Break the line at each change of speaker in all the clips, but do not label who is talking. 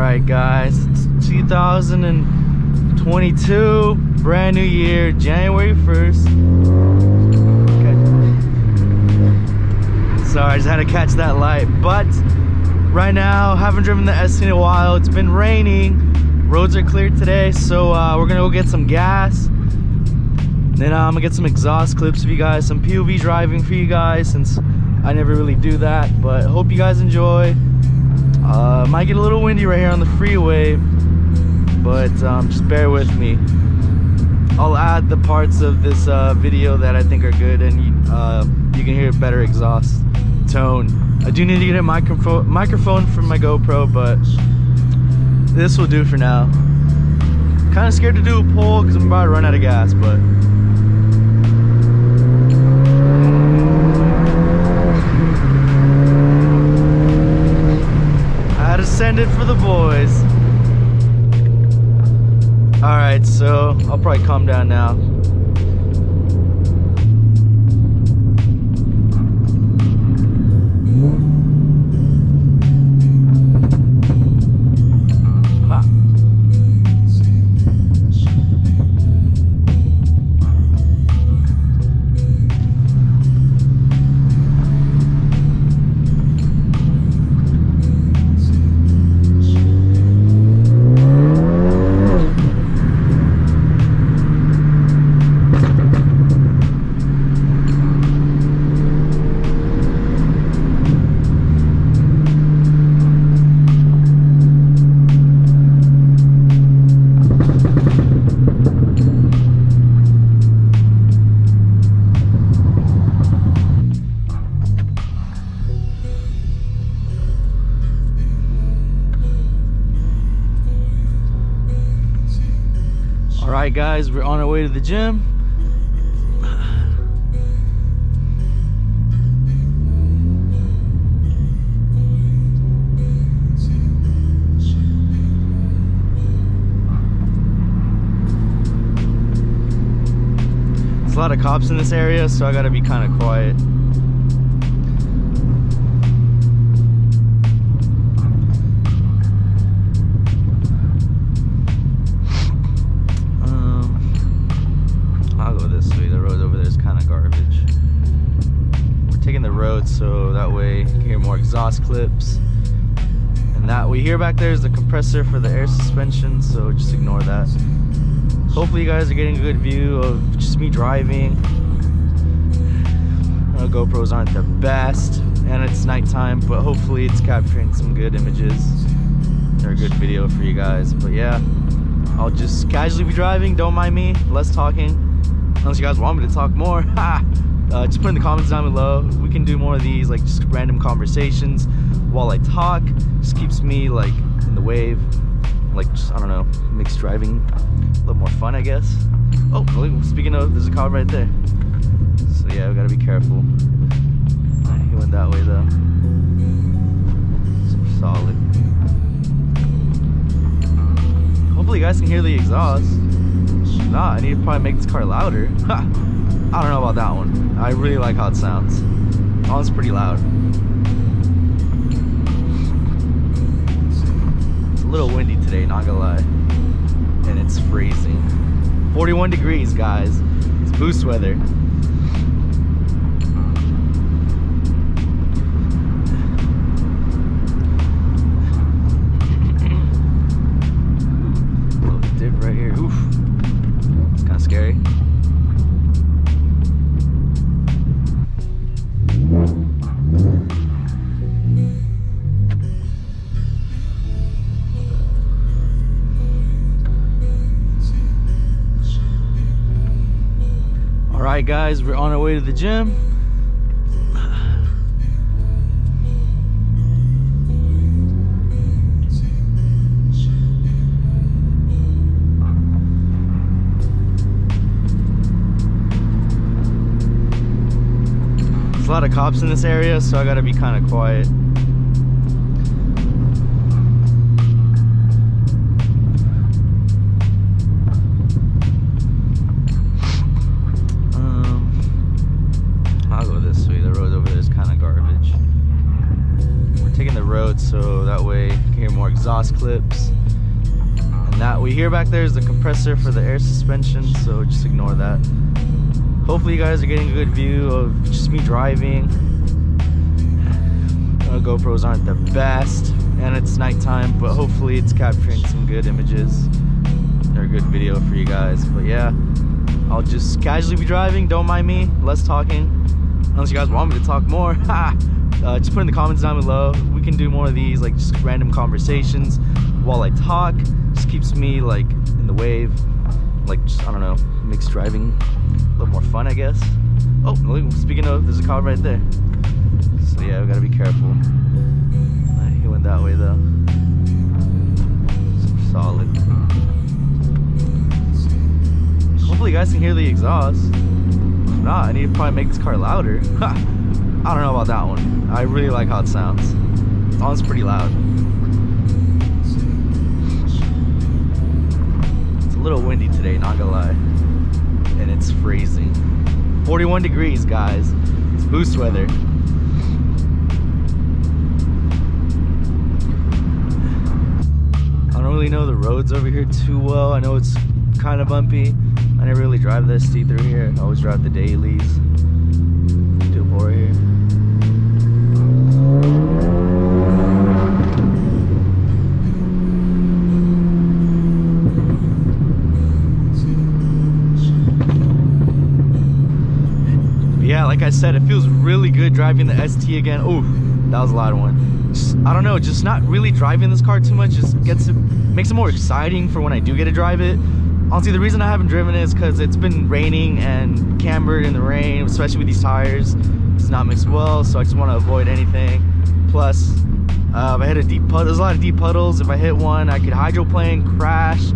Alright guys, it's 2022, brand new year, January 1st. Okay. Sorry, I just had to catch that light. But right now, haven't driven the SC in a while. It's been raining. Roads are cleared today, so we're gonna go get some gas. Then I'm gonna get some exhaust clips for you guys, some POV driving for you guys, since I never really do that. But hope you guys enjoy. Might get a little windy right here on the freeway, but just bear with me. I'll add the parts of this video that I think are good, and you can hear a better exhaust tone. I do need to get a microphone from my GoPro, but this will do for now. Kind of scared to do a pull because I'm about to run out of gas, but send it for the boys. Alright, so I'll probably calm down now. Alright guys, we're on our way to the gym. There's a lot of cops in this area, so I gotta be kind of quiet. So that way you can hear more exhaust clips, and that we hear back there is the compressor for the air suspension, so just ignore that. Hopefully you guys are getting a good view of just me driving. GoPros aren't the best and it's nighttime, but hopefully it's capturing some good images or a good video for you guys. But yeah, I'll just casually be driving, don't mind me, less talking, unless you guys want me to talk more. Just put in the comments down below. We can do more of these, like just random conversations while I talk. Just keeps me like in the wave, like just, I don't know, makes driving a little more fun, I guess. Oh, speaking of, there's a car right there. So yeah, we gotta be careful. He went that way though. So solid. Hopefully you guys can hear the exhaust. Nah, I need to probably make this car louder. I don't know about that one. I really like how it sounds. That one's pretty loud. It's a little windy today, not gonna lie. And it's freezing. 41 degrees, guys. It's boost weather. Little dip right here. Oof. It's kind of scary. Alright guys, we're on our way to the gym. There's a lot of cops in this area, so I gotta be kind of quiet. so that way you can hear more exhaust. exhaust clips. And that we hear back there is the compressor for the air suspension, so just ignore that. Hopefully you guys are getting a good view of just me driving. GoPros aren't the best, and it's nighttime, but hopefully it's capturing some good images or a good video for you guys. But yeah, I'll just casually be driving, don't mind me, less talking, unless you guys want me to talk more. Just put in the comments down below. We can do more of these, like just random conversations while I talk. Just keeps me like in the wave, like just, I don't know, makes driving a little more fun, I guess. Oh, speaking of, there's a car right there. So yeah, we gotta be careful. He went that way though. Solid. Hopefully you guys can hear the exhaust. If not, I need to probably make this car louder. I don't know about that one. I really like how it sounds. It sounds pretty loud. It's a little windy today, not gonna lie. And it's freezing. 41 degrees, guys. It's boost weather. I don't really know the roads over here too well. I know it's kind of bumpy. I never really drive the ST through here. I always drive the dailies. Do more here. Yeah, like I said, it feels really good driving the ST again. Ooh, that was a loud one. Just, I don't know, just not really driving this car too much just makes it more exciting for when I do get to drive it. Honestly, the reason I haven't driven it is because it's been raining and cambered in the rain, especially with these tires. It's not mixed well, so I just want to avoid anything. Plus, if I hit a deep puddle, there's a lot of deep puddles. If I hit one, I could hydroplane, crash,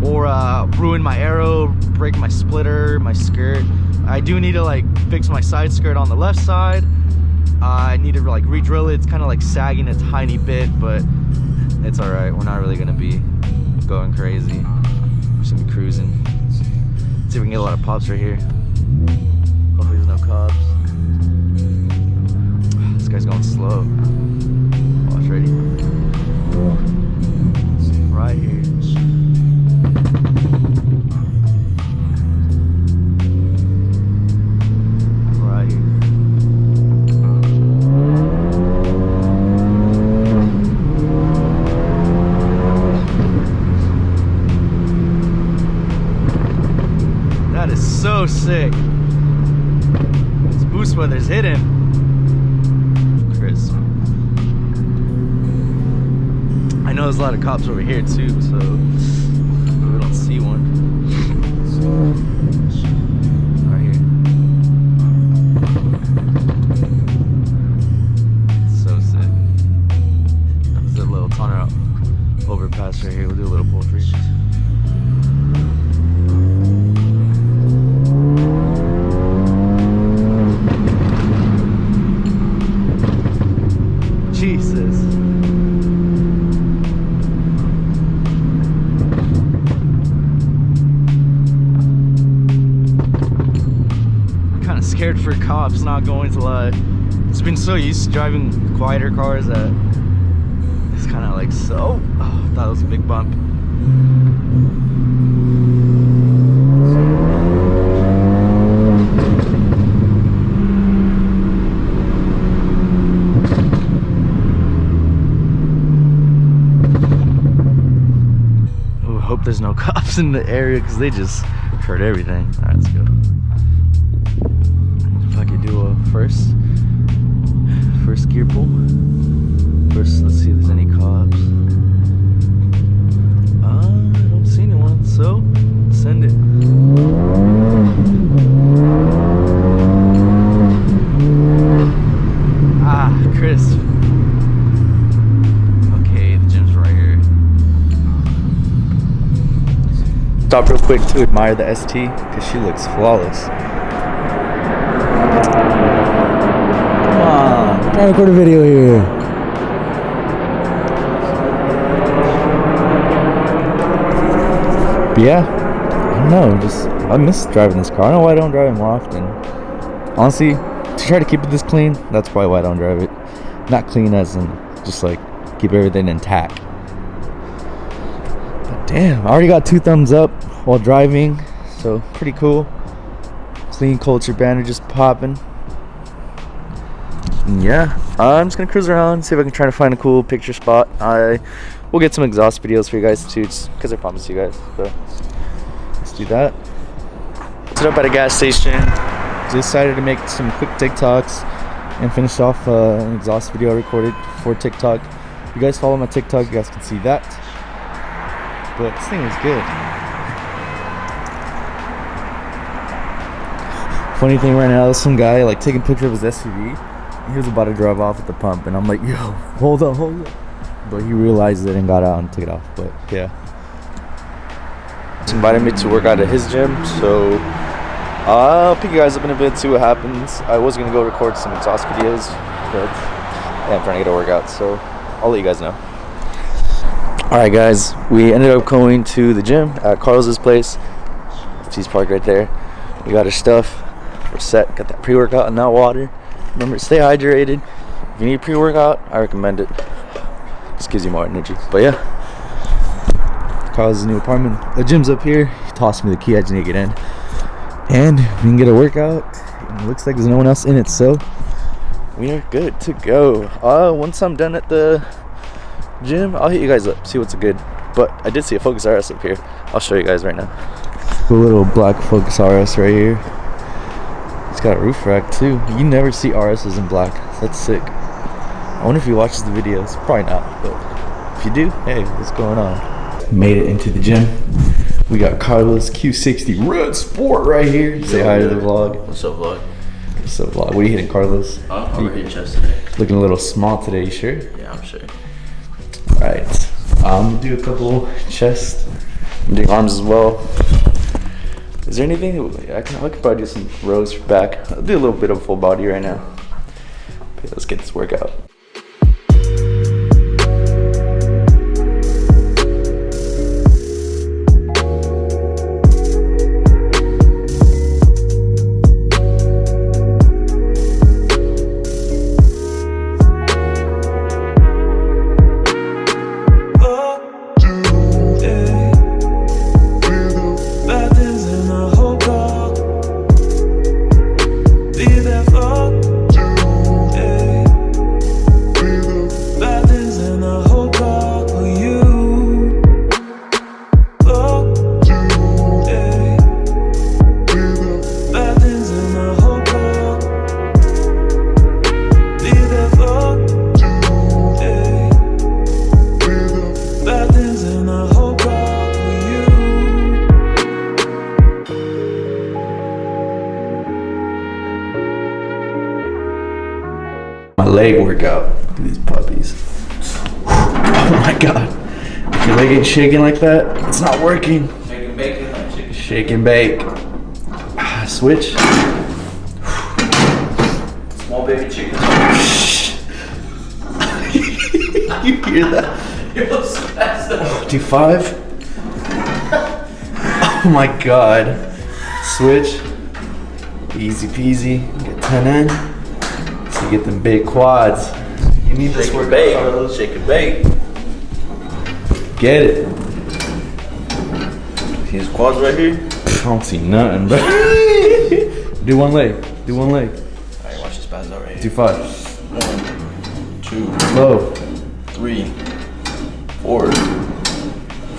or ruin my aero, break my splitter, my skirt. I do need to like fix my side skirt on the left side. I need to like re-drill it. It's kind of like sagging a tiny bit, but it's all right. We're not really gonna be going crazy. We're just gonna be cruising. See if we can get a lot of pops right here. Hopefully there's no cops. This guy's going slow. Watch, ready? Right here. So sick. This boost weather's hidden. Crisp. I know there's a lot of cops over here too, so we don't see one. Right here. So sick. There's a little tunnel overpass right here. We'll do a little pull free. Jesus. I'm kind of scared for cops, not going to lie. It's been so used to driving quieter cars that it's kind of like so. Oh, I thought it was a big bump. Hope there's no cops in the area because they just hurt everything. All right, let's go. If I could do a first gear pull. First, let's see if there's any cops. I don't see anyone, so send it. Ah, Chris. Stop real quick to admire the ST because she looks flawless. Come on, try to record a video here. But yeah, I don't know, I miss driving this car. I don't know why I don't drive it more often. Honestly, to try to keep it this clean, that's probably why I don't drive it. Not clean as in just like keep everything intact. Damn, I already got 2 thumbs up while driving, so pretty cool. Clean culture banner just popping. And yeah, I'm just gonna cruise around, see if I can try to find a cool picture spot. We'll get some exhaust videos for you guys too, just because I promised you guys. So let's do that. Stood up at a gas station. Decided to make some quick TikToks and finished off an exhaust video I recorded for TikTok. If you guys follow my TikTok, you guys can see that. But this thing is good. Funny thing right now, there's some guy like taking a picture of his SUV. He was about to drive off at the pump, and I'm like, yo, hold up. But he realized it and got out and took it off. But yeah. He invited me to work out at his gym, so I'll pick you guys up in a bit, see what happens. I was gonna go record some exhaust videos, but yeah, I'm trying to get a workout, so I'll let you guys know. Alright guys, we ended up going to the gym at Carlos's place. He's parked right there. We got our stuff. We're set. Got that pre-workout and that water. Remember, stay hydrated. If you need pre-workout, I recommend it. Just gives you more energy. But yeah, Carlos's new apartment. The gym's up here. He tossed me the key. I just need to get in. And we can get a workout. It looks like there's no one else in it, so we are good to go. Once I'm done at the gym, I'll hit you guys up, see what's good. But I did see a Focus RS up here. I'll show you guys right now. A little black Focus RS right here. It's got a roof rack too. You never see RSs in black. That's sick. I wonder if he watches the videos. Probably not, but if you do, hey, what's going on? Made it into the gym. We got Carlos Q60 Red Sport right here. Say hi to the vlog.
What's up, vlog?
What's up, vlog? What are you hitting, Carlos?
I'm hitting chest today.
Looking a little small today, you sure?
Yeah, I'm sure.
Alright, I'm gonna do a couple chest. I'm doing arms as well. Is there anything? I could probably do some rows for back. I'll do a little bit of full body right now. Okay, let's get this workout. My leg workout. Look at these puppies. Oh my god. Your leg ain't shaking like that? It's not working.
Shake and bake it like chicken.
Shake and bake. Switch.
Small baby chicken.
You hear that?
You're so fast though.
Do 5. Oh my god. Switch. Easy peasy. Get 10 in. So you get them big quads. You need this workout, Carlos.
Shake and bake.
Get it.
See his quads right here?
I don't see nothing, bro. Do one leg. Do one leg.
Alright, watch this spaz out right here.
Do 5.
1, 2,
Low.
3, 4, 5.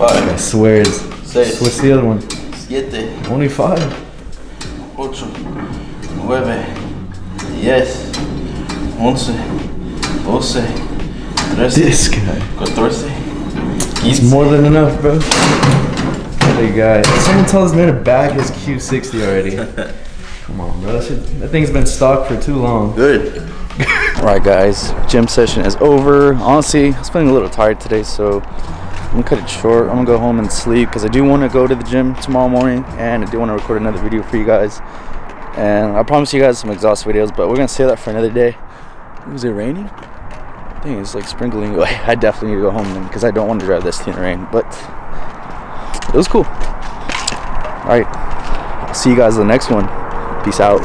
I swear it's.
6.
What's the other one?
7.
Only 5.
8. 9. 10. 11. 12. 13.
This guy.
14.
It's more than enough, bro. Hey guy. Someone tell this man to back his Q60 already. Come on, bro. That thing's been stocked for too long.
Good.
Alright guys, gym session is over. Honestly, I was feeling a little tired today, so I'm gonna cut it short. I'm gonna go home and sleep because I do want to go to the gym tomorrow morning, and I do want to record another video for you guys. And I promise you guys some exhaust videos, but we're gonna save that for another day. Was it raining? I think it's like sprinkling away. I definitely need to go home then because I don't want to drive this in the rain, but it was cool. Alright, see you guys in the next one. Peace out.